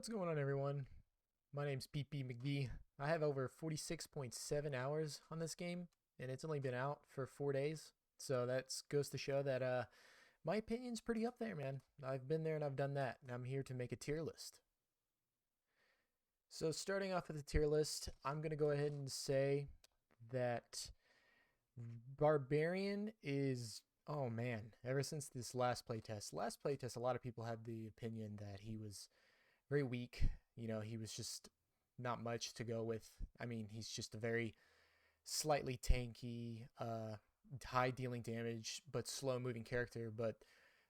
What's going on, everyone? My name's PP McD. I have over 46.7 hours on this game, and it's only been out for 4 days. So that goes to show that my opinion's pretty up there, man. I've been there and I've done that, and I'm here to make a tier list. So starting off with the tier list, I'm gonna go ahead and say that Barbarian is, oh man, ever since this last playtest, a lot of people had the opinion that he was very weak. He was just not much to go with. I mean, he's just a very slightly tanky, high dealing damage, but slow moving character. But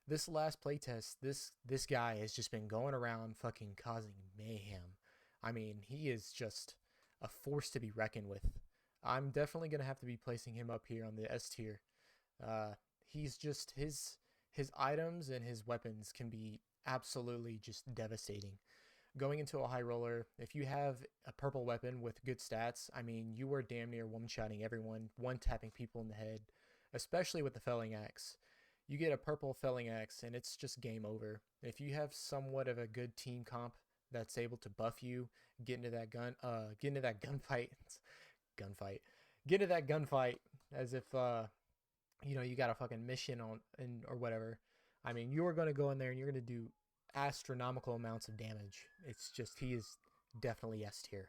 this last playtest, this guy has just been going around fucking causing mayhem. I mean, he is just a force to be reckoned with. I'm definitely gonna have to be placing him up here on the S tier. Uh, he's just his items and his weapons can be absolutely just devastating. Going into a high roller, if you have a purple weapon with good stats, I mean, you are damn near one-shotting everyone, one-tapping people in the head, especially with the felling axe. You get a purple felling axe, and it's just game over. If you have somewhat of a good team comp that's able to buff you, get into that gunfight, gunfight, get into that gunfight as if you got a fucking mission on or whatever. I mean, you are going to go in there and you're going to do astronomical amounts of damage. It's just he is definitely S tier.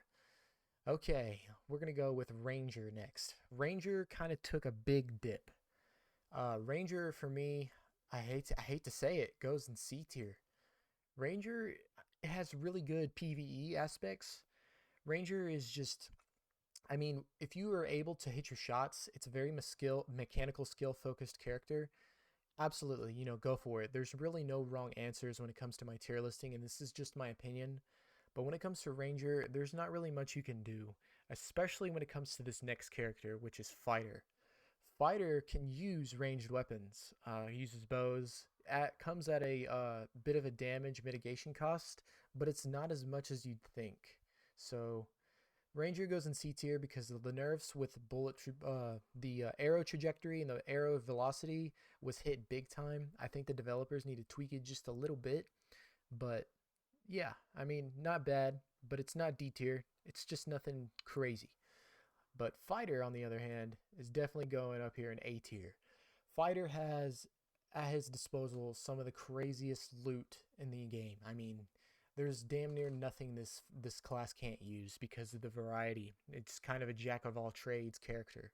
Okay, we're going to go with Ranger next. Ranger kind of took a big dip. Ranger for me, I hate to say it, goes in C tier. Ranger has really good PvE aspects. Ranger is just, I mean, if you are able to hit your shots, it's a very mechanical skill focused character. Absolutely, go for it. There's really no wrong answers when it comes to my tier listing, and this is just my opinion. But when it comes to Ranger, there's not really much you can do, especially when it comes to this next character, which is Fighter. Fighter can use ranged weapons. Uses bows. Comes at a bit of a damage mitigation cost, but it's not as much as you'd think. So Ranger goes in C tier because of the nerfs with the arrow trajectory and the arrow velocity was hit big time. I think the developers need to tweak it just a little bit, but yeah, I mean, not bad, but it's not D tier. It's just nothing crazy. But Fighter, on the other hand, is definitely going up here in A tier. Fighter has at his disposal some of the craziest loot in the game. I mean, there's damn near nothing this class can't use because of the variety. It's kind of a jack of all trades character.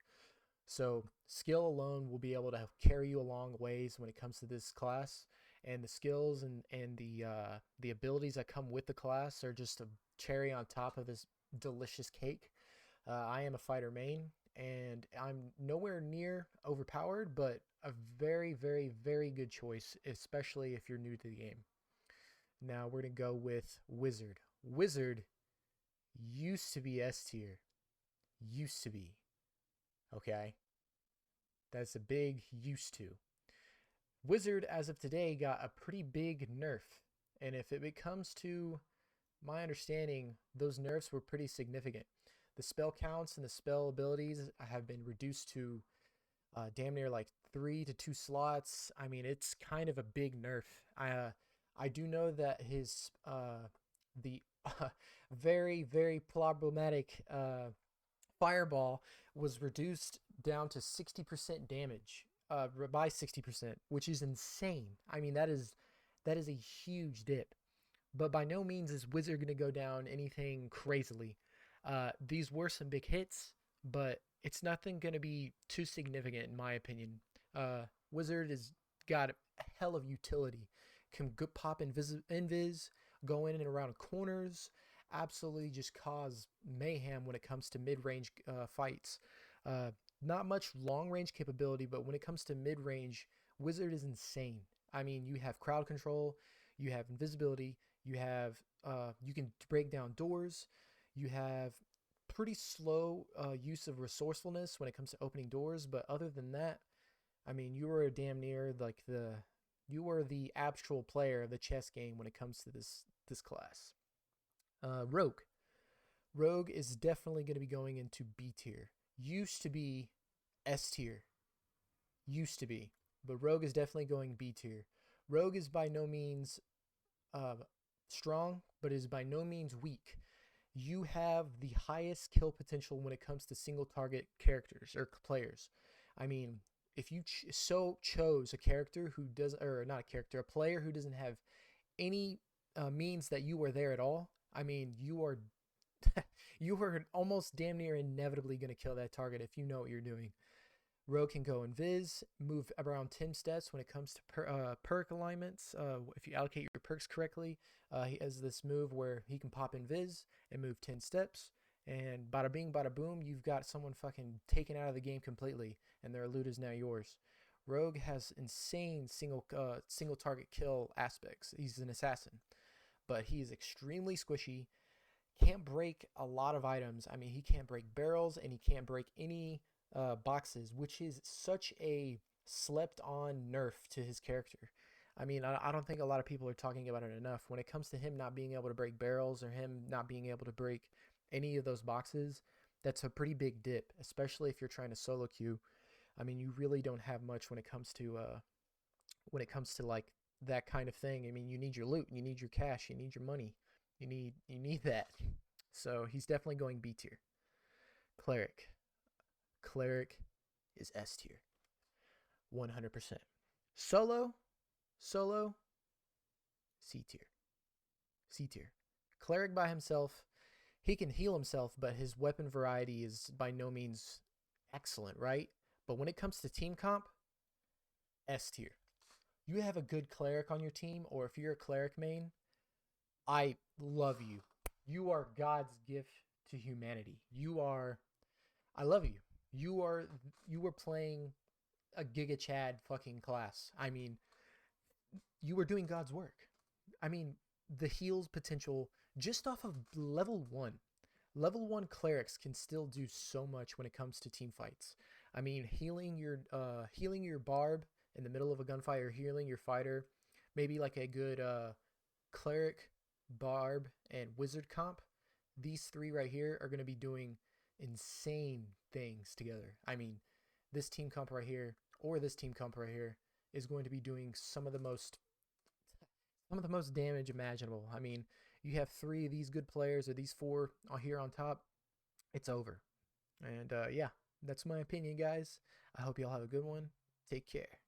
So skill alone will be able to carry you a long ways when it comes to this class, and the skills and the abilities that come with the class are just a cherry on top of this delicious cake. I am a fighter main, and I'm nowhere near overpowered, but a very, very, very good choice, especially if you're new to the game. Now we're going to go with Wizard. Wizard used to be S tier. Used to be. Okay? That's a big used to. Wizard, as of today, got a pretty big nerf. And if it comes to my understanding, those nerfs were pretty significant. The spell counts and the spell abilities have been reduced to damn near like 3 to 2 slots. I mean, it's kind of a big nerf. I do know that the very very problematic fireball was reduced down to 60% damage by 60%, which is insane. I mean, that is a huge dip. But by no means is Wizard going to go down anything crazily. These were some big hits, but it's nothing going to be too significant in my opinion. Wizard has got a hell of utility. Can pop invis, go in and around corners, absolutely just cause mayhem when it comes to mid-range fights. Uh, Not much long-range capability, but when it comes to mid-range, Wizard is insane. I mean, you have crowd control, you have invisibility, you can break down doors, you have pretty slow use of resourcefulness when it comes to opening doors, but other than that, I mean, you are damn near like you are the actual player of the chess game when it comes to this class. Rogue. Rogue is definitely going to be going into B tier. Used to be S tier. Used to be. But Rogue is definitely going B tier. Rogue is by no means uh, strong, but is by no means weak. You have the highest kill potential when it comes to single target characters or players. I mean, if you chose a character who does, or not a character, a player who doesn't have any means that you are there at all, I mean, you are you are almost damn near inevitably going to kill that target if you know what you're doing. Rogue can go invis, move around 10 steps when it comes to perk alignments. If you allocate your perks correctly, he has this move where he can pop invis and move 10 steps. And bada bing, bada boom, you've got someone fucking taken out of the game completely, and their loot is now yours. Rogue has insane single target kill aspects. He's an assassin, but he is extremely squishy. Can't break a lot of items. I mean, he can't break barrels, and he can't break any boxes, which is such a slept on nerf to his character. I mean, I don't think a lot of people are talking about it enough. When it comes to him not being able to break barrels or him not being able to break any of those boxes, that's a pretty big dip, especially if you're trying to solo queue. I mean, you really don't have much when it comes to like that kind of thing. I mean, you need your loot, you need your cash, you need your money, you need that. So he's definitely going B tier. Cleric. Cleric is S tier, 100%. Solo, solo, C tier, C tier. Cleric by himself, he can heal himself, but his weapon variety is by no means excellent, right? But when it comes to team comp, S tier. You have a good cleric on your team, or if you're a cleric main, I love you. You are God's gift to humanity. I love you. You are you were playing a Giga Chad fucking class. I mean, you were doing God's work. I mean, the heals potential just off of level 1. Level 1 clerics can still do so much when it comes to team fights. I mean, healing your barb in the middle of a gunfight, or healing your fighter, maybe like a good cleric, barb, and wizard comp. These three right here are going to be doing insane things together. I mean, this team comp right here, or this team comp right here, is going to be doing some of the most damage imaginable. I mean, you have three of these good players, or these four here on top, it's over. And yeah, that's my opinion, guys. I hope y'all have a good one. Take care.